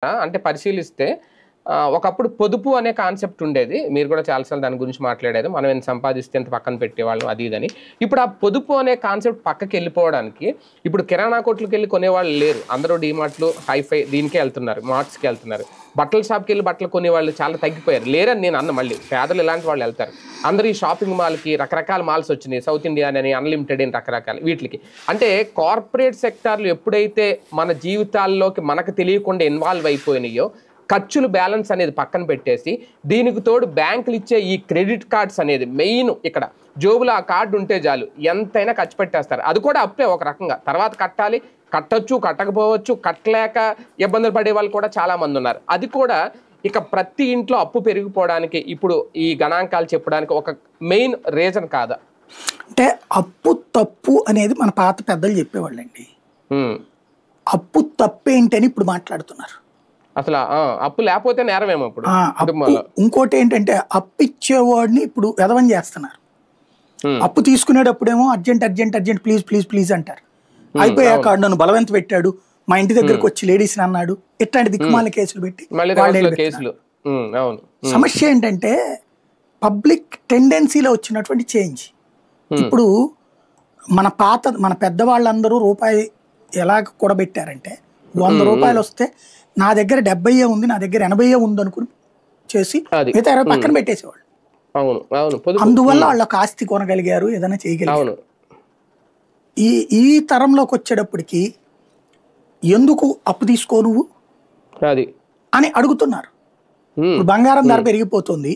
అంటే పరిశీలిస్తే ఒకప్పుడు పొదుపు అనే కాన్సెప్ట్ ఉండేది. మీరు కూడా చాలాసార్లు దాని గురించి మాట్లాడారు. మనం ఎంత సంపాదిస్తే ఎంత పక్కన పెట్టేవాళ్ళం అది ఇదని. ఇప్పుడు ఆ పొదుపు అనే కాన్సెప్ట్ పక్కకి వెళ్ళిపోవడానికి ఇప్పుడు కిరాణా కొట్లకి వెళ్ళి కొనేవాళ్ళు లేరు. అందరూ డీమార్ట్లు, హైఫై దీనికే వెళ్తున్నారు, మార్ట్స్కి వెళ్తున్నారు. బట్టల షాప్కి వెళ్ళి బట్టలు కొనేవాళ్ళు చాలా తగ్గిపోయారు. లేరని నేను అన్న, మళ్ళీ పేదలు ఇలాంటి వాళ్ళు వెళ్తారు. అందరూ ఈ షాపింగ్ మాల్కి రకరకాల మాల్స్ వచ్చినాయి, సౌత్ ఇండియా అని, అన్లిమిటెడ్ అని, రకరకాల వీటికి. అంటే కార్పొరేట్ సెక్టార్లు ఎప్పుడైతే మన జీవితాల్లోకి మనకు తెలియకుండా ఇన్వాల్వ్ అయిపోయినాయో, ఖర్చులు బ్యాలెన్స్ అనేది పక్కన పెట్టేసి దీనికి తోడు బ్యాంకులు ఇచ్చే ఈ క్రెడిట్ కార్డ్స్ అనేది మెయిన్. ఇక్కడ జోబులో ఆ కార్డు ఉంటే చాలు ఎంతైనా ఖర్చు పెట్టేస్తారు. అది కూడా అప్పే ఒక రకంగా. తర్వాత కట్టాలి, కట్టొచ్చు, కట్టకపోవచ్చు, కట్టలేక ఇబ్బందులు పడే వాళ్ళు కూడా చాలా మంది ఉన్నారు. అది కూడా ఇక ప్రతి ఇంట్లో అప్పు పెరిగిపోవడానికి ఇప్పుడు ఈ గణాంకాలు చెప్పడానికి ఒక మెయిన్ రీజన్ కాదా? అంటే అప్పు తప్పు అనేది మన పాత పెద్దలు చెప్పేవాళ్ళండి. అప్పు తప్పేంటని ఇప్పుడు మాట్లాడుతున్నారు. అసలు అప్పు లేకపోతే నేరమేమో ఇప్పుడు. ఇంకోటి ఏంటంటే అప్పు ఇచ్చేవాడిని ఇప్పుడు ఎదవం చేస్తున్నారు. అప్పు తీసుకునేటప్పుడేమో urgent urgent urgent please please please అంటారు. అయిపోయాక నన్ను బలవంత పెట్టాడు, మా ఇంటి దగ్గరకు వచ్చి లేడీస్ అన్నాడు, ఇట్లాంటి దిక్కుమాల కేసులు పెట్టి సమస్య ఏంటంటే పబ్లిక్ టెండెన్సీలో వచ్చినటువంటి చేంజ్. ఇప్పుడు మన పెద్దవాళ్ళందరూ రూపాయి ఎలా కూడబెట్టారంటే 100 రూపాయలు వస్తే నా దగ్గర 70 ఉంది, నా దగ్గర 80 ఉంది అనుకుని చేసి మిగతా 20 పక్కన పెట్టేసేవాళ్ళు. అందువల్ల వాళ్ళకి ఆస్తి కొనగలిగారు, ఏదైనా చేయగలిగారు. ఈ తరంలోకి వచ్చేటప్పటికి ఎందుకు అప్పు తీసుకో నువ్వు అని అడుగుతున్నారు. బంగారం ధర పెరిగిపోతుంది.